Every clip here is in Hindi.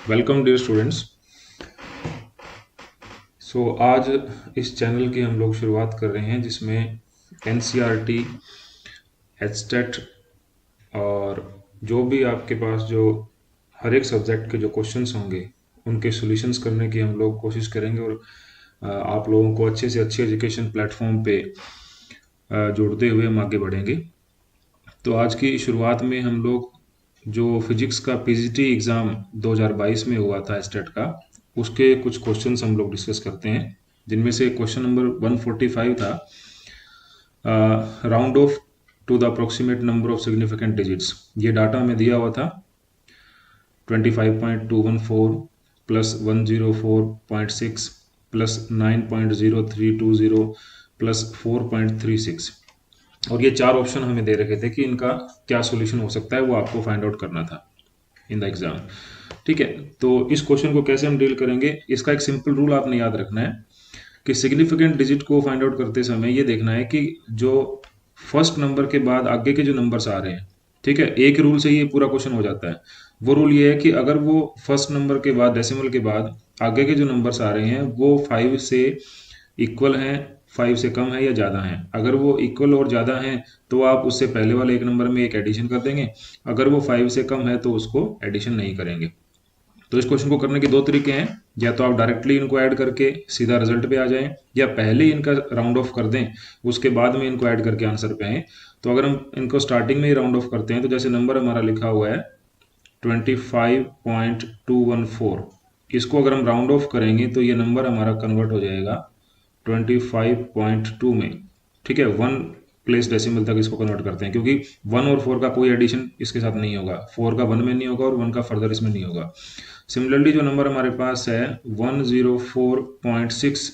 Welcome dear students. आज इस चैनल की हम लोग शुरुआत कर रहे हैं जिसमें एनसीईआरटी, एचटेट और जो भी आपके पास जो हर एक सब्जेक्ट के जो क्वेश्चंस होंगे उनके सॉल्यूशंस करने की हम लोग कोशिश करेंगे और आप लोगों को अच्छे से अच्छे एजुकेशन प्लेटफॉर्म पे जोड़ते हुए हम आगे बढ़ेंगे। तो आज की शुरुआत में हम लोग जो फिजिक्स का पीजीटी एग्ज़ाम 2022 में हुआ था स्टेट का, उसके कुछ क्वेश्चंस हम लोग डिस्कस करते हैं, जिनमें से क्वेश्चन नंबर 145 था, round off to the approximate number of significant digits. ये डाटा हमें दिया हुआ था 25.214 प्लस 104.6 प्लस 9.0320 प्लस 4.36, और ये चार ऑप्शन हमें दे रखे थे कि इनका क्या सॉल्यूशन हो सकता है, वो आपको फाइंड आउट करना था इन द एग्जाम। ठीक है, तो इस क्वेश्चन को कैसे हम डील करेंगे, इसका एक सिंपल रूल आपने याद रखना है कि सिग्निफिकेंट डिजिट को फाइंड आउट करते समय ये देखना है कि जो फर्स्ट नंबर के बाद आगे के जो नंबर्स आ रहे हैं, ठीक है, एक रूल से ये पूरा क्वेश्चन हो जाता है। वो रूल ये है कि अगर वो फर्स्ट नंबर के बाद डेसिमल के बाद आगे के जो नंबर्स आ रहे हैं वो 5 से इक्वल हैं, 5 से कम है या ज़्यादा हैं। अगर वो इक्वल और ज़्यादा हैं तो आप उससे पहले वाले एक नंबर में एक एडिशन कर देंगे, अगर वो 5 से कम है तो उसको एडिशन नहीं करेंगे। तो इस क्वेश्चन को करने के दो तरीके हैं, या तो आप डायरेक्टली इनको ऐड करके सीधा रिजल्ट पे आ जाएं, या पहले इनका राउंड ऑफ कर दें उसके बाद में इनको ऐड करके आंसर पे आएँ। तो अगर हम इनको स्टार्टिंग में ही राउंड ऑफ करते हैं तो जैसे नंबर हमारा लिखा हुआ है 25.214, इसको अगर हम राउंड ऑफ करेंगे तो ये नंबर हमारा कन्वर्ट हो जाएगा 25.2 में। ठीक है, 1 प्लेस डेसिमल तक इसको कन्वर्ट करते हैं, क्योंकि 1 और 4 का कोई एडिशन इसके साथ नहीं होगा, 4 का 1 में नहीं होगा और 1 का फर्दर इसमें नहीं होगा। सिमिलरली जो नंबर हमारे पास है 104.6,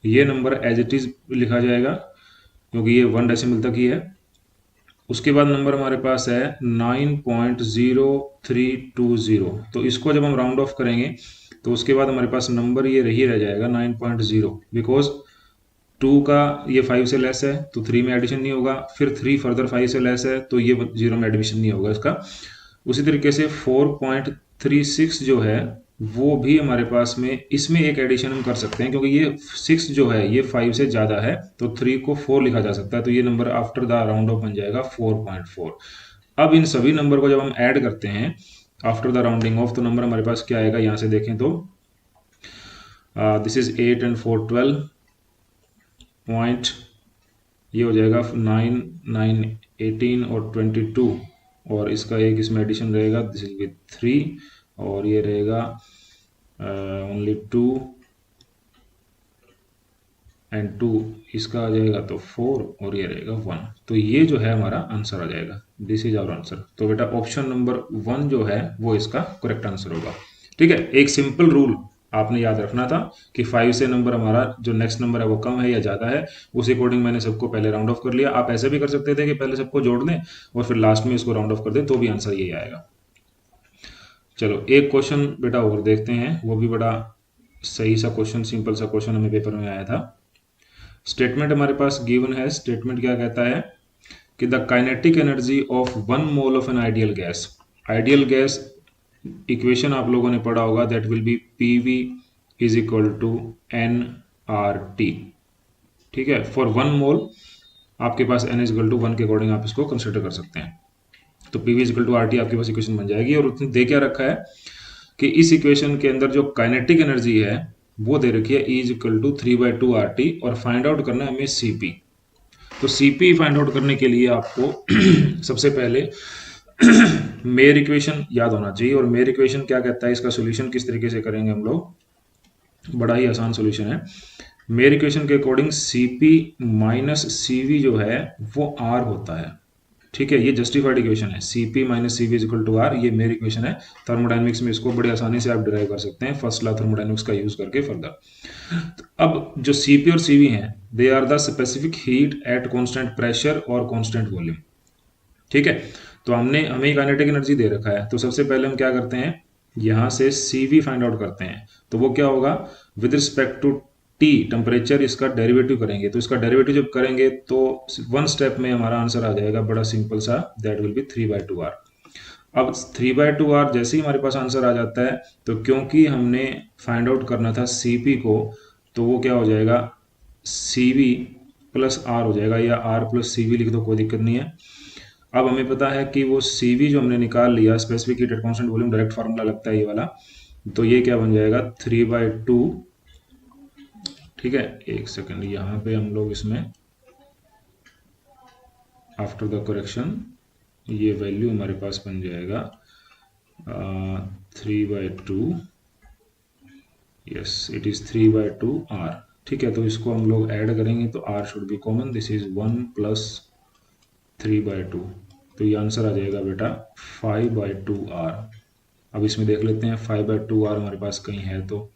ये नंबर एज इट इज लिखा जाएगा क्योंकि ये 1 डेसिमल तक ही है। उसके बाद नंबर हमारे पास है 9.0320, तो इसको जब हम राउंड ऑफ करेंगे तो उसके बाद हमारे पास नंबर ये रही रह जाएगा 9.0, बिकॉज 2 का ये 5 से लेस है तो 3 में एडिशन नहीं होगा, फिर 3 फर्दर 5 से लेस है तो ये 0 में एडिशन नहीं होगा इसका। उसी तरीके से 4.36 जो है वो भी हमारे पास में, इसमें एक एडिशन हम कर सकते हैं क्योंकि ये 6 जो है ये 5 से ज़्यादा है तो 3 को 4 लिखा जा सकता है, तो ये number after the round of बन जाएगा 4.4। अब इन सभी नंबर को जब हम ऐड करते हैं आफ्टर द राउंडिंग ऑफ तो नंबर हमारे पास क्या आएगा, यहाँ से देखें तो दिस इज 8 and 4 12 पॉइंट, ये हो जाएगा 9 9 18 और 22, और इसका एक इसमें एडिशन रहेगा, दिस इज विद 3, और ये रहेगा ओनली 2 एंड 2, इसका आ जाएगा तो 4 और ये रहेगा 1। तो ये जो है हमारा आंसर आ जाएगा, दिस इज आवर आंसर। तो बेटा ऑप्शन नंबर 1 जो है वो इसका करेक्ट आंसर होगा। ठीक है, एक सिंपल रूल आपने याद रखना था कि 5 से नंबर हमारा जो नेक्स्ट नंबर है वो कम है या ज़्यादा है, उस अकॉर्डिंग मैंने सबको पहले राउंड ऑफ कर लिया। आप ऐसे भी कर सकते थे कि पहले सबको जोड़ दें और फिर लास्ट में इसको राउंड ऑफ कर दें, तो भी आंसर यही आएगा। चलो एक क्वेश्चन बेटा और देखते हैं, वो भी बड़ा सही सा क्वेश्चन, सिंपल सा क्वेश्चन हमें पेपर में आया था। स्टेटमेंट हमारे पास गिवन है, स्टेटमेंट क्या कहता है कि the kinetic energy of 1 mole of an ideal gas, ideal gas equation आप लोगों ने पढ़ा होगा, that will be PV is equal to nRT। ठीक है, फॉर 1 मोल आपके पास n इज इक्वल टू 1 के अकॉर्डिंग आप इसको कंसिडर कर सकते हैं, तो PV is equal to RT आपके पास इक्वेशन बन जाएगी। और उसने दे क्या रखा है कि इस इक्वेशन के अंदर जो काइनेटिक एनर्जी है वो दे रखी है E is equal to 3/2 RT, और फाइंड आउट करना है हमें CP। तो CP फाइंड आउट करने के लिए आपको सबसे पहले मेयर इक्वेशन याद होना चाहिए, और मेयर इक्वेशन क्या कहता है, इसका सॉल्यूशन किस तरीके से करेंगे हम लोग, बड़ा ही आसान सॉल्यूशन है। मेयर इक्वेशन के अकॉर्डिंग CP माइनस CV जो है वो R होता है। ठीक है, ये जस्टिफाइड इक्वेशन है, CP minus CV is equal to R, ये मेयर इक्वेशन है। थर्मोडाइनमिक्स में इसको बड़ी आसानी से आप डिराइव कर सकते हैं फर्स्ट लॉ थर्मोडाइनमिक्स का यूज करके फर्दर। अब जो CP और CV हैं, they are the specific heat at constant pressure और कांस्टेंट वॉल्यूम। ठीक है, तो हमें काइनेटिक एनर्जी दे रखा है, तो सबसे पहले हम क्या करते हैं, यहाँ से CV फाइंड आउट करते हैं। तो वो क्या होगा, with respect to T temperature इसका डेरिवेटिव करेंगे, तो इसका डेरिवेटिव जब करेंगे तो 1 स्टेप में हमारा आंसर आ जाएगा, बड़ा सिंपल सा, दैट विल बी 3/2 R। अब 3/2r जैसे ही हमारे पास आंसर आ जाता है, तो क्योंकि हमने फाइंड आउट करना था CP को, तो वो क्या हो जाएगा, CV प्लस R हो जाएगा, या R प्लस CV लिख दो, कोई दिक्कत नहीं है। अब हमें पता है कि वो CV जो हमने निकाल लिया, specific heat at constant volume, direct formula लगता है ये वाला, तो ये क्या बन जाएगा 3/2। ठीक है, एक सेकंड, यहाँ पे हम लोग इसमें आफ्टर द करेक्शन ये वैल्यू हमारे पास बन जाएगा 3/2, यस इट इज 3/2r। ठीक है, तो इसको हम लोग ऐड करेंगे तो r should be common, this is 1 plus 3/2, तो ये आंसर आ जाएगा बेटा 5/2r। अब इसमें देख लेते हैं 5/2r हमारे पास कहीं है तो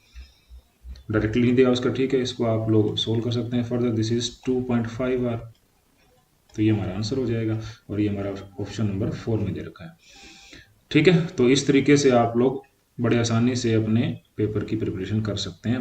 डायरेक्टली नहीं दिया उसका, ठीक है, इसको आप लोग सोल्व कर सकते हैं फर्दर, दिस इज 2.5r, तो ये हमारा आंसर हो जाएगा, और ये हमारा ऑप्शन नंबर 4 में दे रखा है। ठीक है, तो इस तरीके से आप लोग बड़े आसानी से अपने पेपर की प्रिपरेशन कर सकते हैं।